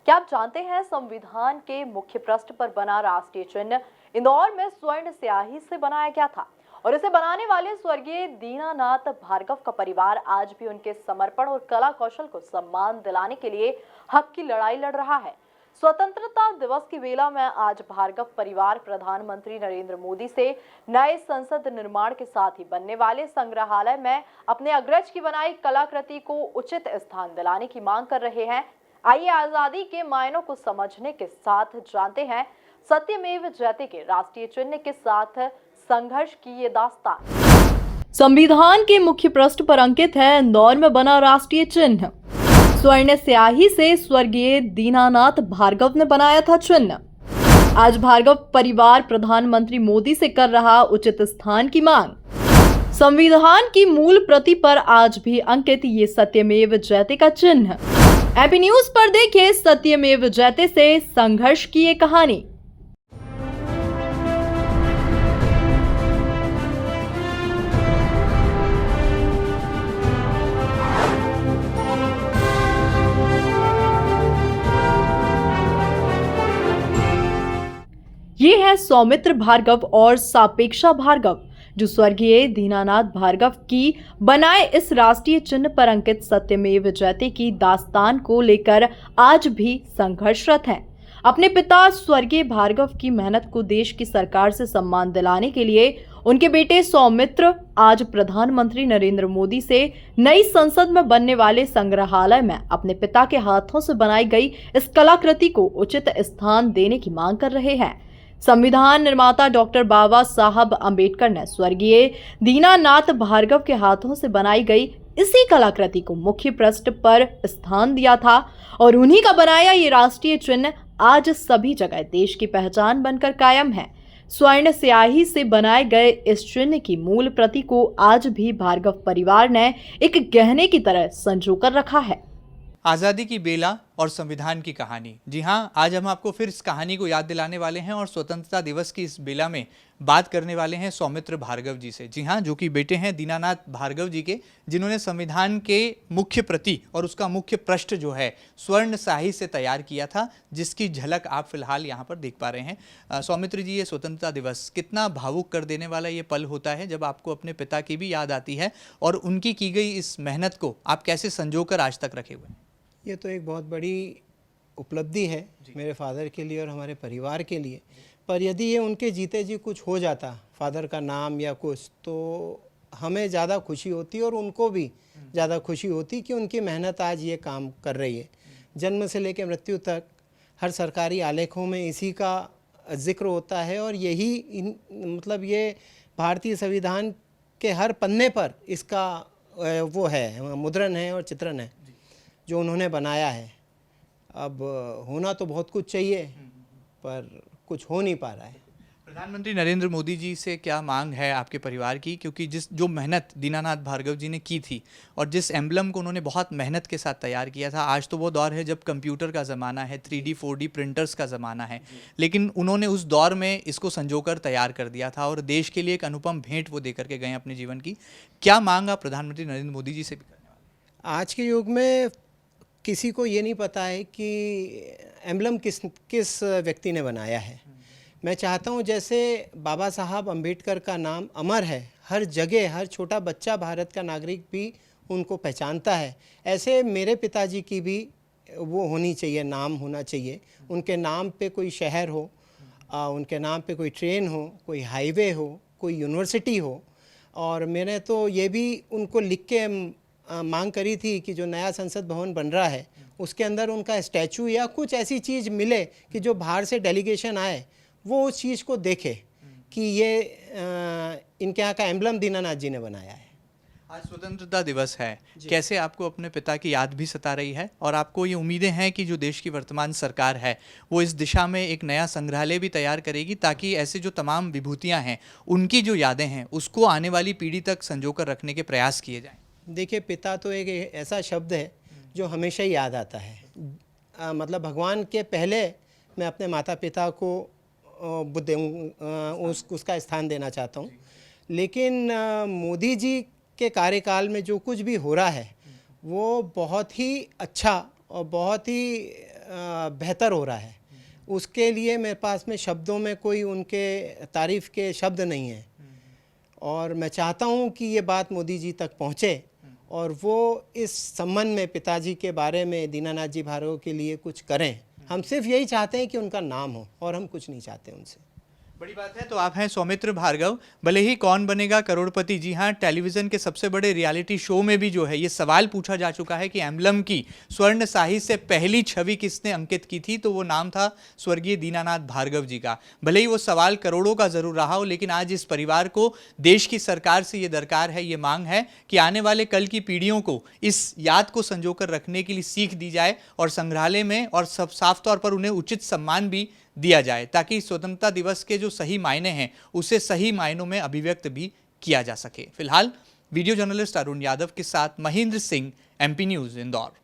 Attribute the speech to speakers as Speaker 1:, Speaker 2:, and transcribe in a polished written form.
Speaker 1: क्या आप जानते हैं संविधान के मुख्य पृष्ठ पर बना राष्ट्रीय चिन्ह इंदौर में स्वर्ण स्याही से बनाया गया था और इसे बनाने वाले स्वर्गीय दीनानाथ भार्गव का परिवार आज भी उनके समर्पण और कला कौशल को सम्मान दिलाने के लिए हक की लड़ाई लड़ रहा है। स्वतंत्रता दिवस की बेला में आज भार्गव परिवार प्रधानमंत्री नरेंद्र मोदी से नए संसद निर्माण के साथ ही बनने वाले संग्रहालय में अपने अग्रज की बनाई कलाकृति को उचित स्थान दिलाने की मांग कर रहे हैं। आइए आजादी के मायनों को समझने के साथ जानते हैं सत्यमेव जयते के राष्ट्रीय चिन्ह के साथ संघर्ष की ये दास्तान। संविधान के मुख्य पृष्ठ पर अंकित है इंदौर में बना राष्ट्रीय चिन्ह। स्वर्ण स्याही से स्वर्गीय दीनानाथ भार्गव ने बनाया था चिन्ह। आज भार्गव परिवार प्रधानमंत्री मोदी से कर रहा उचित स्थान की मांग। संविधान की मूल प्रति पर आज भी अंकित ये सत्यमेव जयते का चिन्ह। एपी न्यूज पर देखिए सत्यमेव जयते से संघर्ष की ये कहानी। ये है सौमित्र भार्गव और सापेक्षा भार्गव, जो स्वर्गीय दीनानाथ भार्गव की बनाए इस राष्ट्रीय चिन्ह पर अंकित सत्यमेव जयते की दास्तान को लेकर आज भी संघर्षरत हैं। अपने पिता स्वर्गीय भार्गव की मेहनत को देश की सरकार से सम्मान दिलाने के लिए उनके बेटे सौमित्र आज प्रधानमंत्री नरेंद्र मोदी से नई संसद में बनने वाले संग्रहालय में अपने पिता के हाथों से बनाई गई इस कलाकृति को उचित स्थान देने की मांग कर रहे हैं। संविधान निर्माता डॉक्टर बाबा साहब अंबेडकर ने स्वर्गीय दीनानाथ भार्गव के हाथों से बनाई गई इसी कलाकृति को मुख्य पृष्ठ पर स्थान दिया था और उन्हीं का बनाया ये राष्ट्रीय चिन्ह आज सभी जगह देश की पहचान बनकर कायम है। स्वर्ण स्याही से बनाए गए इस चिन्ह की मूल प्रति को आज भी भार्गव परिवार ने एक गहने की तरह संजोकर रखा है।
Speaker 2: आज़ादी की बेला और संविधान की कहानी। जी हाँ, आज हम आपको फिर इस कहानी को याद दिलाने वाले हैं और स्वतंत्रता दिवस की इस बेला में बात करने वाले हैं सौमित्र भार्गव जी से। जी हाँ, जो कि बेटे हैं दीनानाथ भार्गव जी के, जिन्होंने संविधान के मुख्य प्रति और उसका मुख्य पृष्ठ जो है स्वर्ण स्याही से तैयार किया था, जिसकी झलक आप फिलहाल यहाँ पर देख पा रहे हैं। सौमित्र जी, ये स्वतंत्रता दिवस कितना भावुक कर देने वाला ये पल होता है जब आपको अपने पिता की भी याद आती है और उनकी की गई इस मेहनत को आप कैसे संजोकर आज तक रखे हुए हैं?
Speaker 3: ये तो एक बहुत बड़ी उपलब्धि है मेरे फादर के लिए और हमारे परिवार के लिए। पर यदि ये उनके जीते जी कुछ हो जाता, फादर का नाम या कुछ, तो हमें ज़्यादा खुशी होती और उनको भी ज़्यादा खुशी होती कि उनकी मेहनत आज ये काम कर रही है। जन्म से लेकर मृत्यु तक हर सरकारी आलेखों में इसी का जिक्र होता है और यही मतलब ये भारतीय संविधान के हर पन्ने पर इसका वो है, मुद्रण है और चित्रण है जो उन्होंने बनाया है। अब होना तो बहुत कुछ चाहिए पर कुछ हो नहीं पा रहा है।
Speaker 2: प्रधानमंत्री नरेंद्र मोदी जी से क्या मांग है आपके परिवार की, क्योंकि जो मेहनत दीनानाथ भार्गव जी ने की थी और जिस एम्बलम को उन्होंने बहुत मेहनत के साथ तैयार किया था, आज तो वो दौर है जब कंप्यूटर का ज़माना है, 3D 4D प्रिंटर्स का ज़माना है, लेकिन उन्होंने उस दौर में इसको संजोकर तैयार कर दिया था और देश के लिए एक अनुपम भेंट वो दे करके गए अपने जीवन की। क्या मांग आप प्रधानमंत्री नरेंद्र मोदी जी से भी करने वाले?
Speaker 3: आज के युग में किसी को ये नहीं पता है कि एम्बलम किस व्यक्ति ने बनाया है। मैं चाहता हूँ जैसे बाबा साहब अंबेडकर का नाम अमर है, हर जगह हर छोटा बच्चा भारत का नागरिक भी उनको पहचानता है, ऐसे मेरे पिताजी की भी वो होनी चाहिए, नाम होना चाहिए। उनके नाम पे कोई शहर हो, उनके नाम पे कोई ट्रेन हो, कोई हाईवे हो, कोई यूनिवर्सिटी हो। और मैंने तो ये भी उनको लिख के मांग करी थी कि जो नया संसद भवन बन रहा है उसके अंदर उनका स्टैचू या कुछ ऐसी चीज़ मिले कि जो बाहर से डेलीगेशन आए वो उस चीज़ को देखे कि ये इनके यहाँ का एम्बलम दीनानाथ जी ने बनाया है।
Speaker 2: आज स्वतंत्रता दिवस है, कैसे आपको अपने पिता की याद भी सता रही है और आपको ये उम्मीदें हैं कि जो देश की वर्तमान सरकार है वो इस दिशा में एक नया संग्रहालय भी तैयार करेगी ताकि ऐसे जो तमाम विभूतियाँ हैं उनकी जो यादें हैं उसको आने वाली पीढ़ी तक संजोकर रखने के प्रयास किए जाएँ?
Speaker 3: देखिए, पिता तो एक ऐसा शब्द है जो हमेशा ही याद आता है। मतलब भगवान के पहले मैं अपने माता पिता को उसका स्थान देना चाहता हूँ। लेकिन मोदी जी के कार्यकाल में जो कुछ भी हो रहा है वो बहुत ही अच्छा और बहुत ही बेहतर हो रहा है। उसके लिए मेरे पास में शब्दों में कोई उनके तारीफ़ के शब्द नहीं है और मैं चाहता हूँ कि ये बात मोदी जी तक पहुँचे और वो इस संबंध में पिताजी के बारे में दीनानाथ जी भार्गव के लिए कुछ करें। हम सिर्फ यही चाहते हैं कि उनका नाम हो और हम कुछ नहीं चाहते उनसे।
Speaker 2: बड़ी बात है। तो आप हैं सौमित्र भार्गव, भले ही कौन बनेगा करोड़पति, जी हाँ, टेलीविजन के सबसे बड़े रियलिटी शो में भी जो है ये सवाल पूछा जा चुका है कि एम्बलम की स्वर्ण शाही से पहली छवि किसने अंकित की थी, तो वो नाम था स्वर्गीय दीनानाथ भार्गव जी का। भले ही वो सवाल करोड़ों का जरूर रहा हो, लेकिन आज इस परिवार को देश की सरकार से ये दरकार है, ये मांग है कि आने वाले कल की पीढ़ियों को इस याद को संजोकर रखने के लिए सीख दी जाए और संग्रहालय में और सब साफ तौर पर उन्हें उचित सम्मान भी दिया जाए, ताकि स्वतंत्रता दिवस के जो सही मायने हैं उसे सही मायनों में अभिव्यक्त भी किया जा सके। फिलहाल वीडियो जर्नलिस्ट अरुण यादव के साथ महेंद्र सिंह, MP न्यूज़, इंदौर।